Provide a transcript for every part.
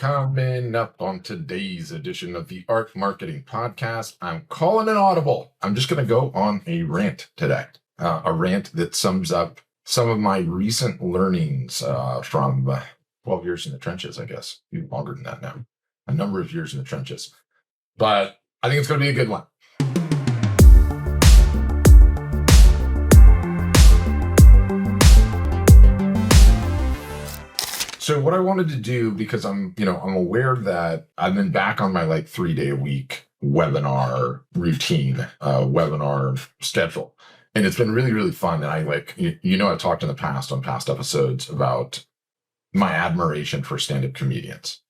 Coming up on today's edition of the Art Marketing Podcast, I'm calling an audible. I'm just going to go on a rant today, a rant that sums up some of my recent learnings from 12 years in the trenches, I guess, even longer than that now, a number of years in the trenches. But I think it's going to be a good one. So what I wanted to do, because I'm aware that I've been back on my 3-day-a-week webinar routine, webinar schedule, and it's been really, really fun. And I've talked in the past on past episodes about my admiration for stand-up comedians,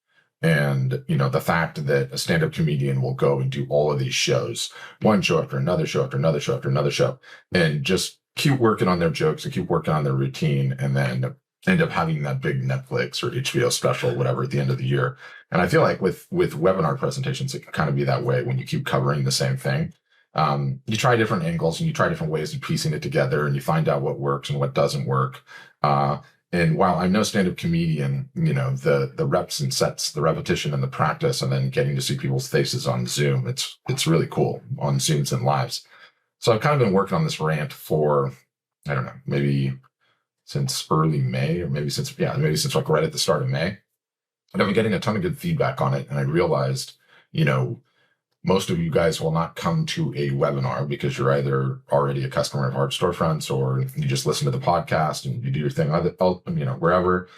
and the fact that a stand-up comedian will go and do all of these shows, one show after another show after another show after another show, and just keep working on their jokes and keep working on their routine, and then end up having that big Netflix or HBO special, whatever, at the end of the year. And I feel like with webinar presentations, it can kind of be that way when you keep covering the same thing. You try different angles and you try different ways of piecing it together, and you find out what works and what doesn't work. And while I'm no stand-up comedian, the reps and sets, the repetition and the practice, and then getting to see people's faces on Zoom, it's really cool on Zooms and lives. So I've kind of been working on this rant for, I don't know, maybe since early May, or maybe since right at the start of May. And I've been getting a ton of good feedback on it. And I realized, most of you guys will not come to a webinar because you're either already a customer of Art Storefronts, or you just listen to the podcast and you do your thing, wherever.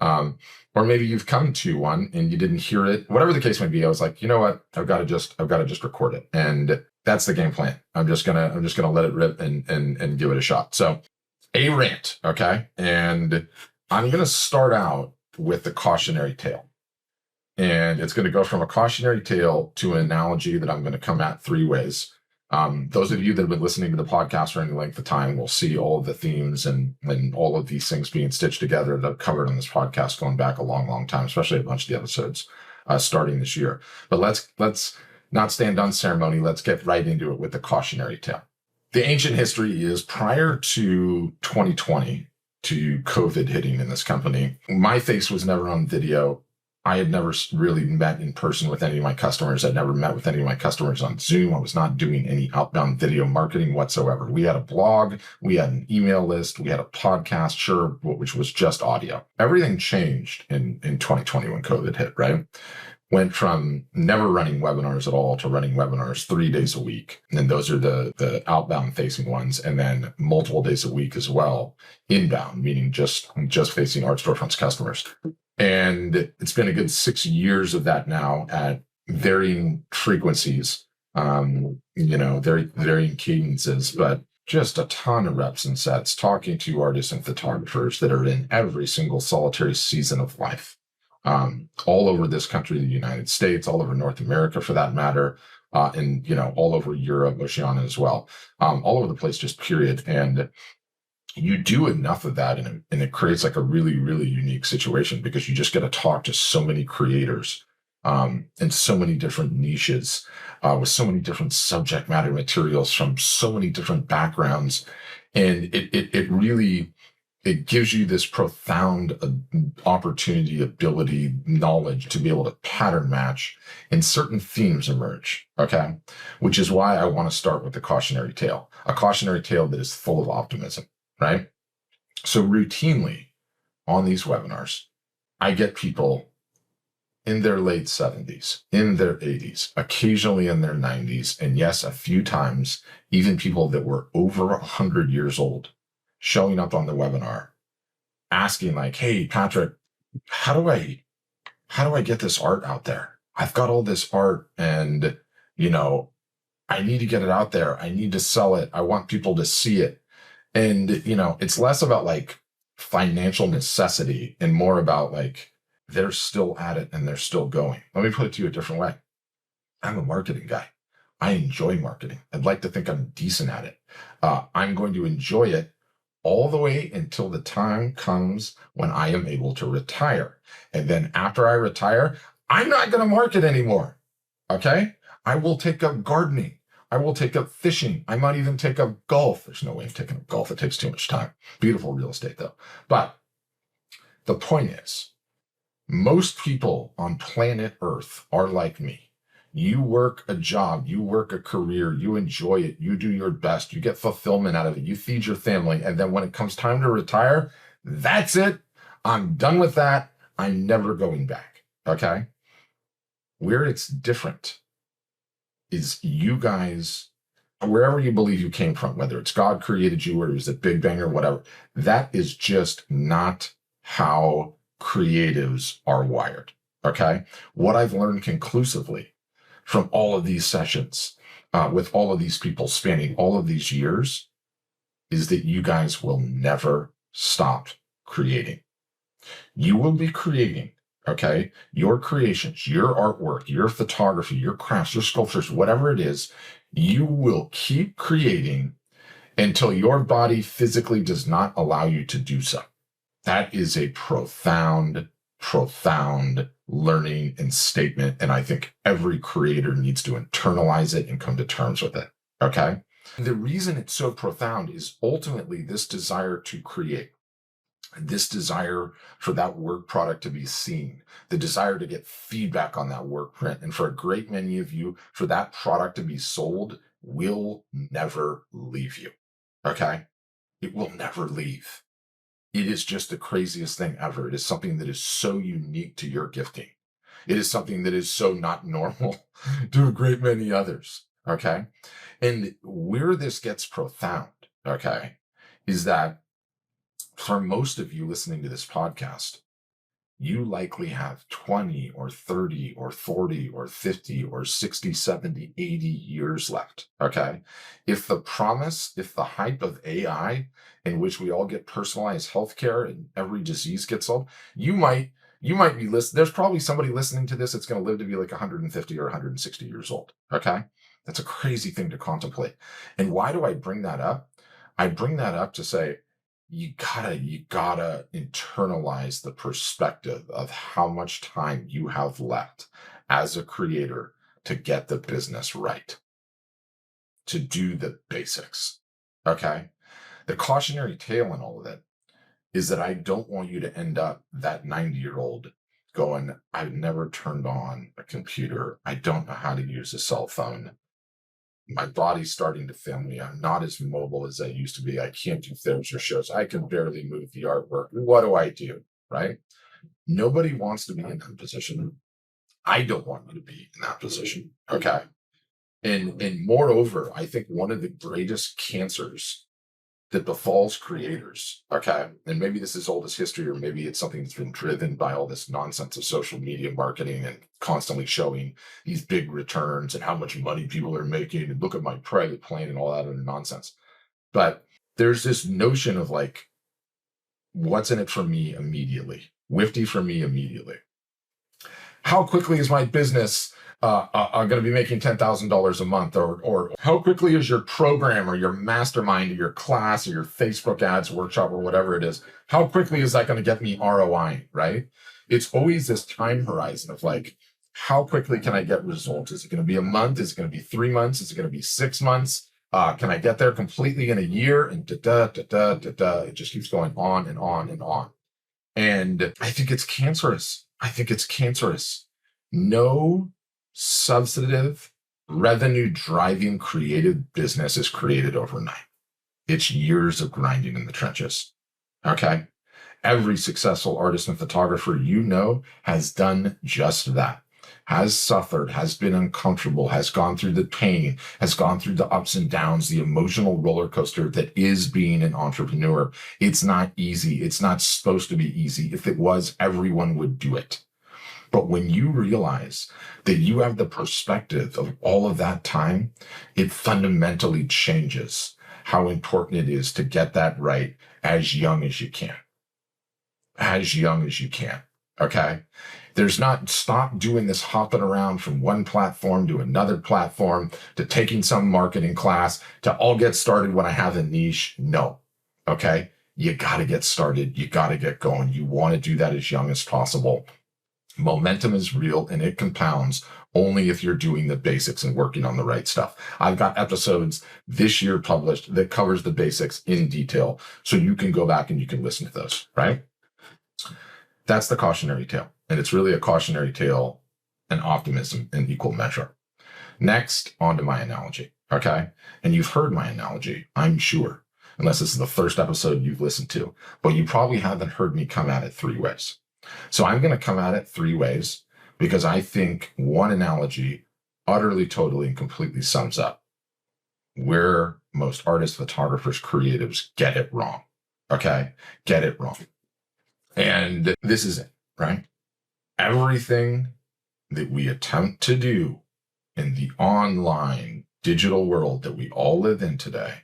Or maybe you've come to one and you didn't hear it, whatever the case may be. I was like, you know what? I've got to just record it. And that's the game plan. I'm just going to let it rip and give it a shot. So a rant, okay? And I'm going to start out with the cautionary tale. And it's going to go from a cautionary tale to an analogy that I'm going to come at three ways. Those of you that have been listening to the podcast for any length of time will see all of the themes and all of these things being stitched together that I've covered on this podcast going back a long, long time, especially a bunch of the episodes starting this year. But let's not stand on ceremony. Let's get right into it with the cautionary tale. The ancient history is prior to 2020, to COVID hitting in this company, my face was never on video. I had never really met in person with any of my customers. I'd never met with any of my customers on Zoom. I was not doing any outbound video marketing whatsoever. We had a blog, we had an email list, we had a podcast, sure, which was just audio. Everything changed in 2020 when COVID hit, right? Went from never running webinars at all to running webinars 3 days a week. And those are the outbound facing ones. And then multiple days a week as well, inbound, meaning just facing Art Storefronts customers. And it's been a good 6 years of that now at varying frequencies, varying cadences, but just a ton of reps and sets, talking to artists and photographers that are in every single solitary season of life. All over this country, the United States, all over North America for that matter, and all over Europe, Oceania as well, all over the place, just period. And you do enough of that, and it creates like a really, really unique situation, because you just get to talk to so many creators in so many different niches, with so many different subject matter materials from so many different backgrounds, and it really. It gives you this profound opportunity, ability, knowledge to be able to pattern match, and certain themes emerge, okay? Which is why I want to start with the cautionary tale, a cautionary tale that is full of optimism, right? So routinely on these webinars, I get people in their late 70s, in their 80s, occasionally in their 90s, and yes, a few times, even people that were over 100 years old, showing up on the webinar, asking like, hey, Patrick, how do I get this art out there? I've got all this art and, I need to get it out there. I need to sell it. I want people to see it. And, it's less about like financial necessity and more about like, they're still at it and they're still going. Let me put it to you a different way. I'm a marketing guy. I enjoy marketing. I'd like to think I'm decent at it. I'm going to enjoy it all the way until the time comes when I am able to retire. And then after I retire, I'm not going to market anymore. Okay? I will take up gardening. I will take up fishing. I might even take up golf. There's no way of taking up golf. It takes too much time. Beautiful real estate though. But the point is, Most people on planet Earth are like me. You work a job, you work a career, you enjoy it, you do your best, you get fulfillment out of it, you feed your family. And then when it comes time to retire, that's it. I'm done with that. I'm never going back. Okay. Where it's different is you guys, wherever you believe you came from, whether it's God created you or it was a Big Bang or whatever, that is just not how creatives are wired. Okay. What I've learned conclusively from all of these sessions with all of these people spanning all of these years is that you guys will never stop creating. You will be creating, okay, your creations, your artwork, your photography, your crafts, your sculptures, whatever it is, you will keep creating until your body physically does not allow you to do so. That is a profound, profound learning and statement. And I think every creator needs to internalize it and come to terms with it. Okay. The reason it's so profound is ultimately this desire to create, this desire for that work product to be seen, the desire to get feedback on that work print. And for a great many of you, for that product to be sold will never leave you. Okay. It will never leave. It is just the craziest thing ever. It is something that is so unique to your gifting. It is something that is so not normal to a great many others. Okay. And where this gets profound, okay, is that for most of you listening to this podcast, you likely have 20 or 30 or 40 or 50 or 60, 70, 80 years left. Okay. If the promise, if the hype of AI in which we all get personalized healthcare and every disease gets solved, you might be listening. There's probably somebody listening to this that's going to live to be like 150 or 160 years old. Okay. That's a crazy thing to contemplate. And why do I bring that up? I bring that up to say, you gotta internalize the perspective of how much time you have left as a creator to get the business right, to do the basics. Okay. The cautionary tale in all of it is that I don't want you to end up that 90-year-old going, I've never turned on a computer. I don't know how to use a cell phone. My body's starting to fail me. I'm not as mobile as I used to be. I can't do films or shows. I can barely move the artwork. What do I do? Right? Nobody wants to be in that position. I don't want you to be in that position. Okay. And moreover, I think one of the greatest cancers that befalls creators, okay, and maybe this is old as history, or maybe it's something that's been driven by all this nonsense of social media marketing and constantly showing these big returns and how much money people are making and look at my private plane and all that other nonsense. But there's this notion of like, what's in it for me immediately? Whifty for me immediately. How quickly is my business going to be making $10,000 a month, or how quickly is your program or your mastermind or your class or your Facebook ads workshop or whatever it is? How quickly is that going to get me ROI, right? It's always this time horizon of like, how quickly can I get results? Is it going to be a month? Is it going to be 3 months? Is it going to be 6 months? Can I get there completely in a year? And it just keeps going on and on and on. And I think it's cancerous. No substantive, revenue driving creative business is created overnight. It's years of grinding in the trenches. Okay. Every successful artist and photographer you know has done just that, has suffered, has been uncomfortable, has gone through the pain, has gone through the ups and downs, the emotional roller coaster that is being an entrepreneur. It's not easy. It's not supposed to be easy. If it was, everyone would do it. But when you realize that you have the perspective of all of that time, it fundamentally changes how important it is to get that right as young as you can. As young as you can. Okay. There's not stop doing this hopping around from one platform to another platform to taking some marketing class to all get started when I have a niche. No. Okay. You got to get started. You got to get going. You want to do that as young as possible. Momentum is real and it compounds only if you're doing the basics and working on the right stuff. I've got episodes this year published that covers the basics in detail. So you can go back and you can listen to those, right? That's the cautionary tale. And it's really a cautionary tale and optimism in equal measure. Next, on to my analogy. Okay. And you've heard my analogy, I'm sure, unless this is the first episode you've listened to, but you probably haven't heard me come at it 3 ways. So I'm going to come at it 3 ways because I think one analogy utterly, totally, and completely sums up where most artists, photographers, creatives get it wrong. Okay. Get it wrong. And this is it, right? Everything that we attempt to do in the online digital world that we all live in today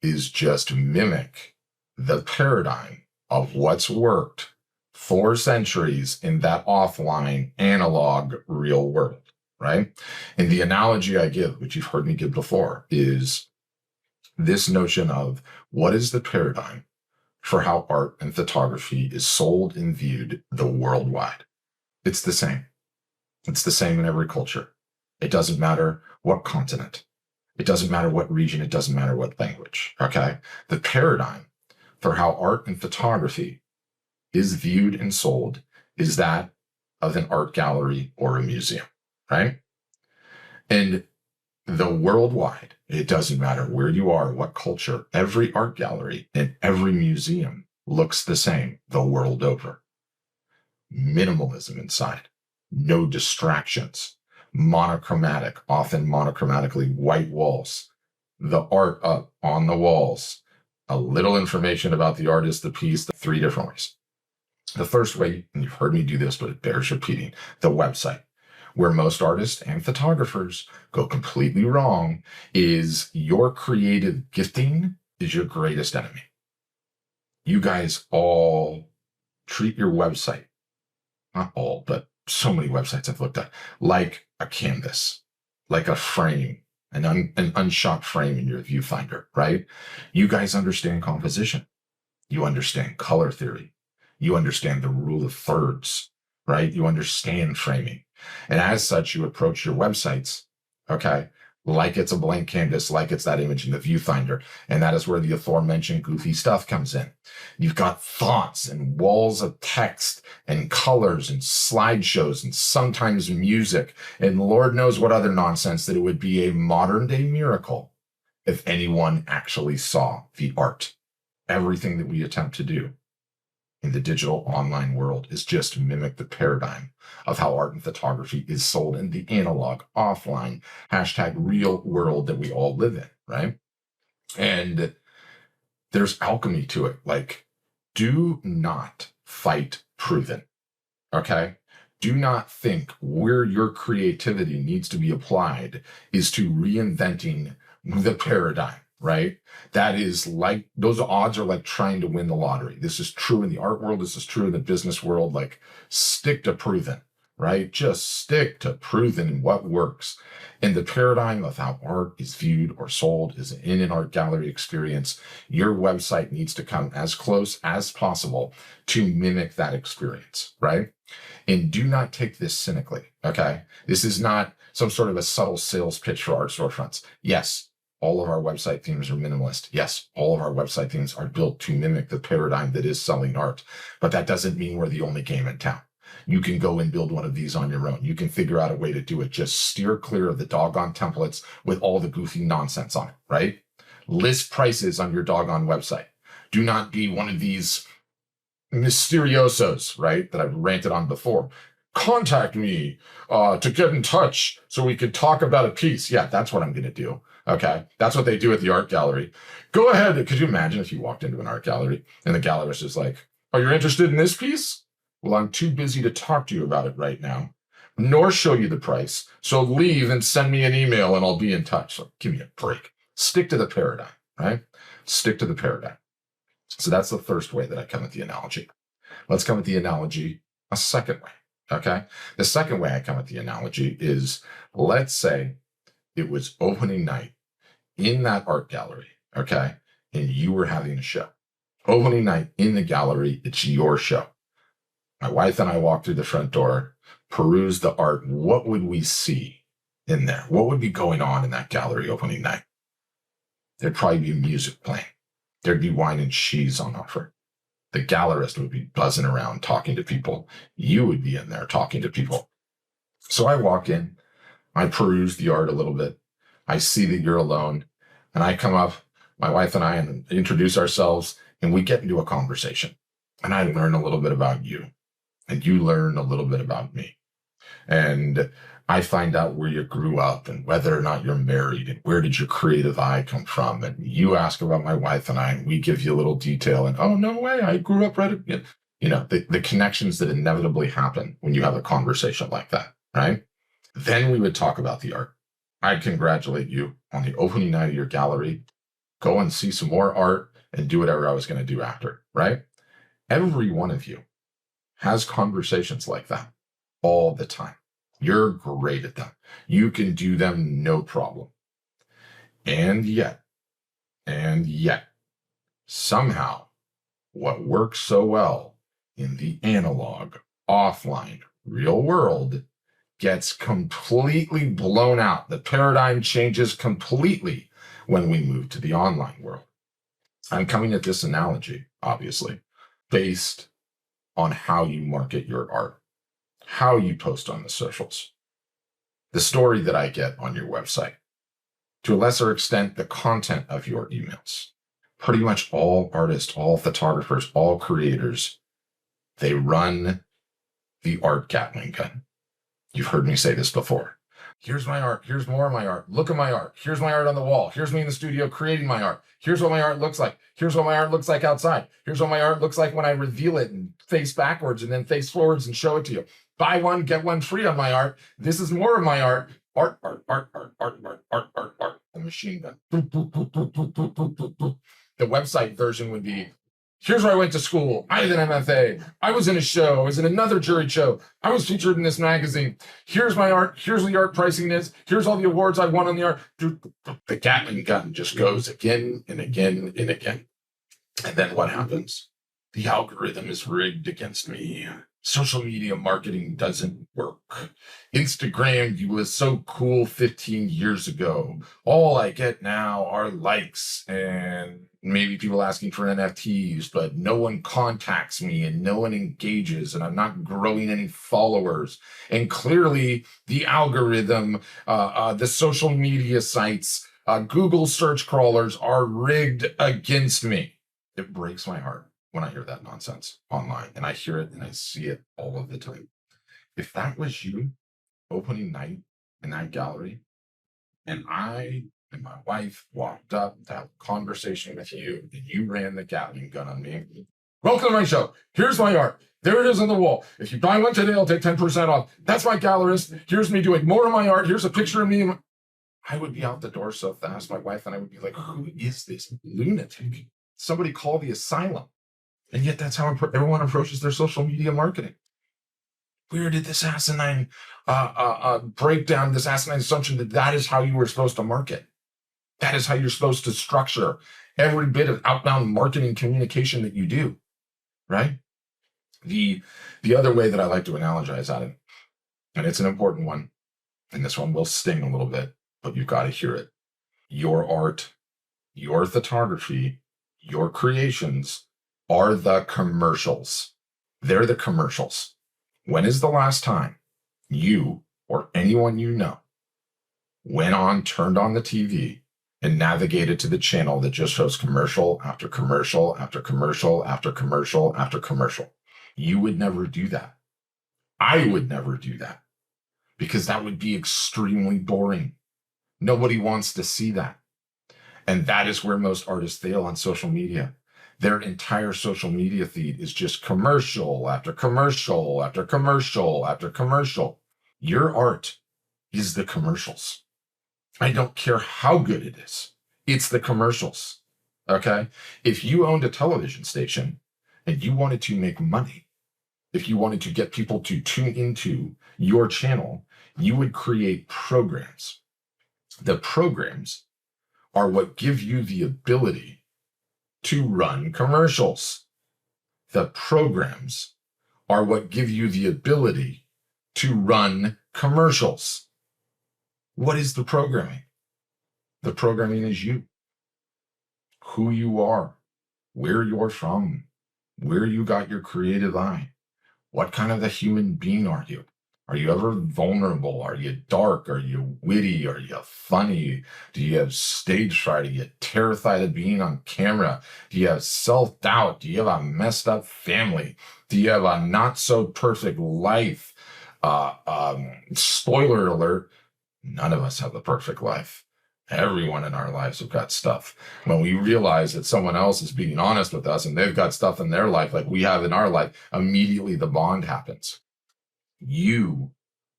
is just mimic the paradigm of what's worked for centuries in that offline analog real world, right? And the analogy I give, which you've heard me give before, is this notion of what is the paradigm for how art and photography is sold and viewed the worldwide. It's the same. It's the same in every culture. It doesn't matter what continent. It doesn't matter what region. It doesn't matter what language. Okay. The paradigm for how art and photography is viewed and sold is that of an art gallery or a museum, right? And the worldwide, it doesn't matter where you are, what culture, every art gallery and every museum looks the same the world over. Minimalism inside, no distractions, monochromatic, often monochromatically white walls, the art up on the walls, a little information about the artist, the piece, the 3 different ways. The first way, and you've heard me do this, but it bears repeating, the website, where most artists and photographers go completely wrong, is your creative gifting is your greatest enemy. You guys all treat your website, not all, but so many websites I've looked at, like a canvas, like a frame, an unshot frame in your viewfinder, right? You guys understand composition. You understand color theory. You understand the rule of thirds, right? You understand framing. And as such, you approach your websites, okay, like it's a blank canvas, like it's that image in the viewfinder. And that is where the aforementioned goofy stuff comes in. You've got fonts and walls of text and colors and slideshows and sometimes music and Lord knows what other nonsense, that it would be a modern day miracle if anyone actually saw the art. Everything that we attempt to do in the digital online world is just mimic the paradigm of how art and photography is sold in the analog, offline, #real world that we all live in, right? And there's alchemy to it. Like, do not fight proven, okay? Do not think where your creativity needs to be applied is to reinventing the paradigm. Right? That is like, those odds are like trying to win the lottery. This is true in the art world. This is true in the business world. Like, stick to proven, right? Just stick to proven and what works. And the paradigm of how art is viewed or sold is in an art gallery experience. Your website needs to come as close as possible to mimic that experience, right? And do not take this cynically, okay? This is not some sort of a subtle sales pitch for art storefronts. Yes, all of our website themes are minimalist. Yes, all of our website themes are built to mimic the paradigm that is selling art. But that doesn't mean we're the only game in town. You can go and build one of these on your own. You can figure out a way to do it. Just steer clear of the doggone templates with all the goofy nonsense on it, right? List prices on your doggone website. Do not be one of these mysteriosos, right, that I've ranted on before. Contact me to get in touch so we could talk about a piece. Yeah, that's what I'm going to do. Okay, that's what they do at the art gallery. Go ahead. Could you imagine if you walked into an art gallery and the gallerist is like, "Are you interested in this piece? Well, I'm too busy to talk to you about it right now, nor show you the price. So leave and send me an email and I'll be in touch." So give me a break. Stick to the paradigm, right? Stick to the paradigm. So that's the first way that I come at the analogy. Let's come at the analogy a second way. Okay. The second way I come at the analogy is, let's say it was opening night in that art gallery, okay, and you were having a show. Opening night in the gallery, it's your show. My wife and I walked through the front door, perused the art. What would we see in there? What would be going on in that gallery opening night? There'd probably be music playing. There'd be wine and cheese on offer. The gallerist would be buzzing around talking to people. You would be in there talking to people. So I walk in, I peruse the art a little bit. I see that you're alone, and I come up, my wife and I, and introduce ourselves, and we get into a conversation. And I learn a little bit about you, and you learn a little bit about me. And I find out where you grew up and whether or not you're married and where did your creative eye come from. And you ask about my wife and I, and we give you a little detail. And oh, no way, I grew up right. The connections that inevitably happen when you have a conversation like that, right? Then we would talk about the art. I'd congratulate you on the opening night of your gallery. Go and see some more art and do whatever I was going to do after, right? Every one of you has conversations like that all the time. You're great at them. You can do them no problem. And yet, somehow, what works so well in the analog, offline, real world gets completely blown out. The paradigm changes completely when we move to the online world. I'm coming at this analogy, obviously, based on how you market your art, how you post on the socials, the story that I get on your website, to a lesser extent, the content of your emails. Pretty much all artists, all photographers, all creators, they run the art Gatling gun. You've heard me say this before. Here's my art. Here's more of my art. Look at my art. Here's my art on the wall. Here's me in the studio creating my art. Here's what my art looks like. Here's what my art looks like outside. Here's what my art looks like when I reveal it and face backwards and then face forwards and show it to you. Buy one, get one free on my art. This is more of my art. Art. The machine gun. The website version would be, here's where I went to school. I did an MFA. I was in a show. I was in another jury show. I was featured in this magazine. Here's my art. Here's what the art pricing is. Here's all the awards I won on the art. The Gatling gun just goes again and again and again. And then what happens? The algorithm is rigged against me. Social media marketing doesn't work. Instagram was so cool 15 years ago. All I get now are likes and maybe people asking for NFTs, but no one contacts me and no one engages and I'm not growing any followers. And clearly the algorithm, the social media sites, Google search crawlers are rigged against me. It breaks my heart when I hear that nonsense online, and I hear it and I see it all of the time. If that was you opening night in that gallery, and I and my wife walked up to have a conversation with you, and you ran the Gatling gun on me, welcome to my show. Here's my art. There it is on the wall. If you buy one today, I'll take 10% off. That's my gallerist. Here's me doing more of my art. Here's a picture of me. I would be out the door so fast. My wife and I would be like, who is this lunatic? Somebody call the asylum. And yet that's how everyone approaches their social media marketing. Where did this asinine breakdown, this asinine assumption that is how you were supposed to market? That is how you're supposed to structure every bit of outbound marketing communication that you do, right? The other way that I like to analogize at it, and it's an important one, and this one will sting a little bit, but you've got to hear it. Your art, your photography, your creations are the commercials. They're the commercials. When is the last time you or anyone you know turned on the TV and navigated to the channel that just shows commercial after commercial after commercial after commercial after commercial? You would never do that. I would never do that because that would be extremely boring. Nobody wants to see that. And that is where most artists fail on social media. Their entire social media feed is just commercial after commercial after commercial after commercial. Your art is the commercials. I don't care how good it is. It's the commercials. Okay? If you owned a television station and you wanted to make money, if you wanted to get people to tune into your channel, you would create programs. The programs are what give you the ability to run commercials. The programs are what give you the ability to run commercials. What is the programming? The programming is you, who you are, where you're from, where you got your creative eye. What kind of a human being are you? Are you ever vulnerable? Are you dark? Are you witty? Are you funny? Do you have stage fright? Are you terrified of being on camera? Do you have self-doubt? Do you have a messed up family? Do you have a not so perfect life? Spoiler alert, none of us have a perfect life. Everyone in our lives have got stuff. When we realize that someone else is being honest with us and they've got stuff in their life like we have in our life, immediately the bond happens. You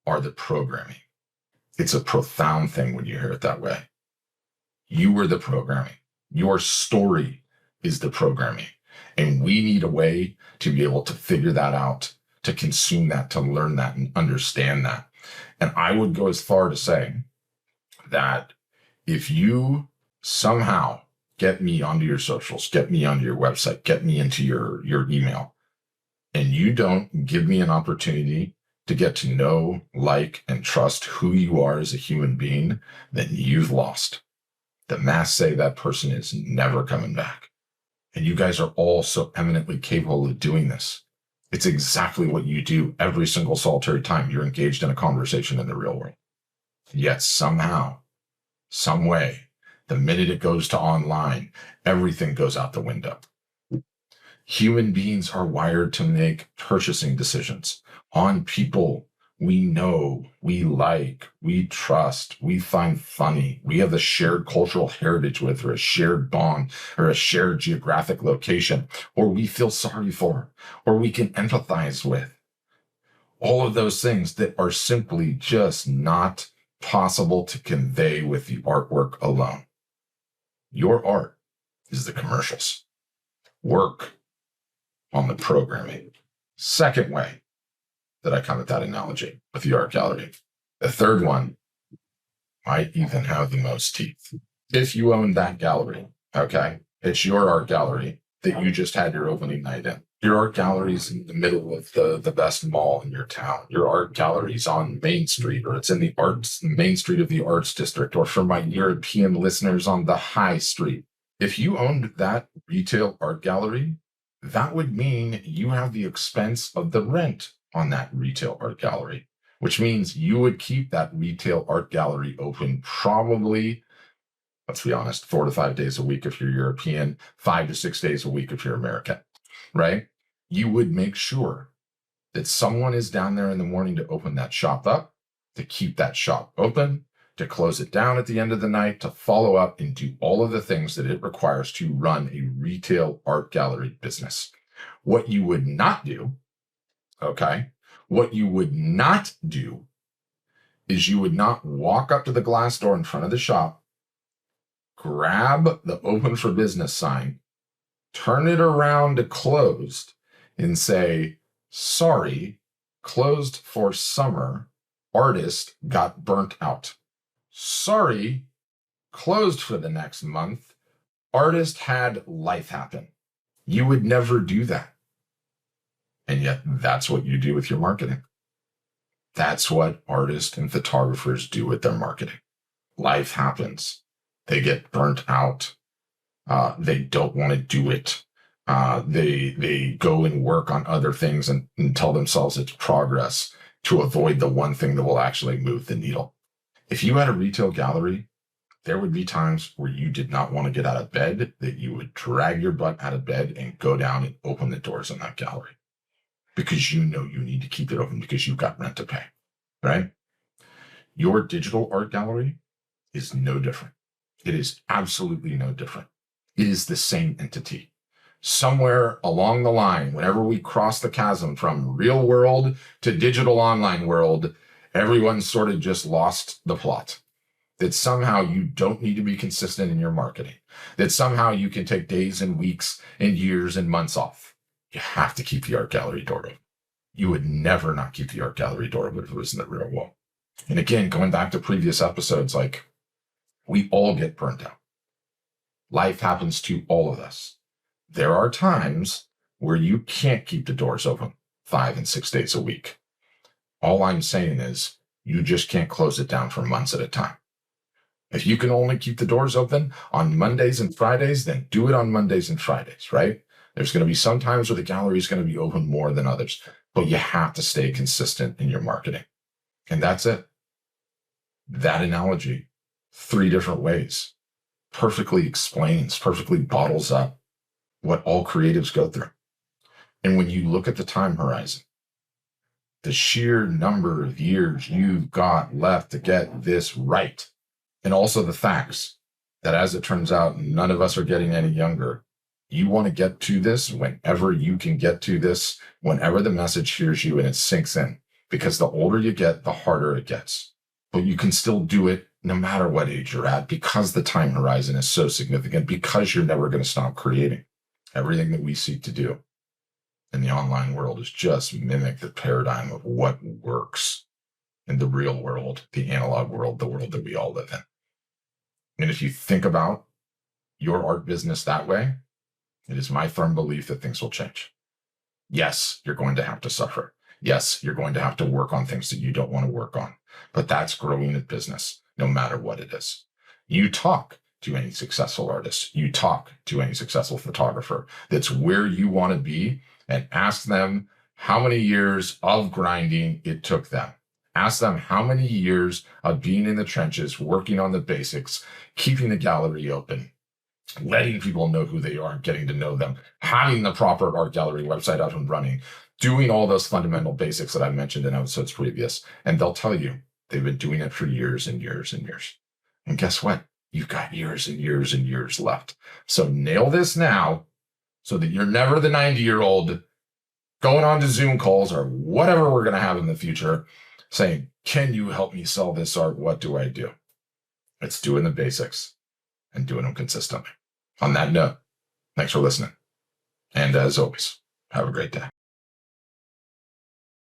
are the programming. It's a profound thing when you hear it that way. You are the programming. Your story is the programming. And we need a way to be able to figure that out, to consume that, to learn that and understand that. And I would go as far to say that if you somehow get me onto your socials, get me onto your website, get me into your email, and you don't give me an opportunity to get to know, like, and trust who you are as a human being, then you've lost. The math say that person is never coming back. And you guys are all so eminently capable of doing this. It's exactly what you do every single solitary time you're engaged in a conversation in the real world. Yet somehow, some way, the minute it goes to online, everything goes out the window. Human beings are wired to make purchasing decisions on people we know, we like, we trust, we find funny, we have a shared cultural heritage with, or a shared bond, or a shared geographic location, or we feel sorry for, or we can empathize with. All of those things that are simply just not possible to convey with the artwork alone. Your art is the commercials. Work on the programming. Second way that I come at that analogy with the art gallery. The third one might even have the most teeth. If you own that gallery, okay, it's your art gallery that you just had your opening night in. Your art gallery's in the middle of the best mall in your town. Your art gallery's on Main Street, or it's in the Main Street of the Arts District, or for my European listeners, on the High Street. If you owned that retail art gallery, that would mean you have the expense of the rent on that retail art gallery, which means you would keep that retail art gallery open probably, let's be honest, 4 to 5 days a week if you're European, 5 to 6 days a week if you're American, right? You would make sure that someone is down there in the morning to open that shop up, to keep that shop open, to close it down at the end of the night, to follow up and do all of the things that it requires to run a retail art gallery business. What you would not do, okay, what you would not do is you would not walk up to the glass door in front of the shop, grab the open for business sign, turn it around to closed, and say, sorry, closed for summer, artist got burnt out. Sorry, closed for the next month, artist had life happen. You would never do that. And yet that's what you do with your marketing. That's what artists and photographers do with their marketing. Life happens. They get burnt out. They don't want to do it. They go and work on other things and tell themselves it's progress to avoid the one thing that will actually move the needle. If you had a retail gallery, there would be times where you did not want to get out of bed, that you would drag your butt out of bed and go down and open the doors in that gallery because you know you need to keep it open because you've got rent to pay, right? Your digital art gallery is no different. It is absolutely no different. It is the same entity. Somewhere along the line, whenever we cross the chasm from real world to digital online world, everyone sort of just lost the plot. That somehow you don't need to be consistent in your marketing. That somehow you can take days and weeks and years and months off. You have to keep the art gallery door open. You would never not keep the art gallery door open if it was in the real world. And again, going back to previous episodes, like, we all get burnt out. Life happens to all of us. There are times where you can't keep the doors open 5 and 6 days a week. All I'm saying is you just can't close it down for months at a time. If you can only keep the doors open on Mondays and Fridays, then do it on Mondays and Fridays, right? There's going to be some times where the gallery is going to be open more than others, but you have to stay consistent in your marketing. And that's it. That analogy, 3 different ways, perfectly explains, perfectly bottles up what all creatives go through. And when you look at the time horizon, the sheer number of years you've got left to get this right, and also the facts that, as it turns out, none of us are getting any younger. You want to get to this whenever you can get to this, whenever the message hears you and it sinks in, because the older you get, the harder it gets. But you can still do it no matter what age you're at, because the time horizon is so significant, because you're never going to stop creating. Everything that we seek to do in the online world is just mimic the paradigm of what works in the real world, the analog world, the world that we all live in. And if you think about your art business that way, it is my firm belief that things will change. Yes, you're going to have to suffer. Yes, you're going to have to work on things that you don't want to work on, but that's growing a business, no matter what it is. You talk to any successful artist, you talk to any successful photographer that's where you want to be, and ask them how many years of grinding it took them. Ask them how many years of being in the trenches, working on the basics, keeping the gallery open, letting people know who they are, getting to know them, having the proper art gallery website up and running, doing all those fundamental basics that I mentioned in episodes previous. And they'll tell you they've been doing it for years and years and years. And guess what? You've got years and years and years left. So nail this now so that you're never the 90-year-old going on to Zoom calls or whatever we're going to have in the future saying, can you help me sell this art? What do I do? It's doing the basics and doing them consistently. On that note, thanks for listening. And as always, have a great day.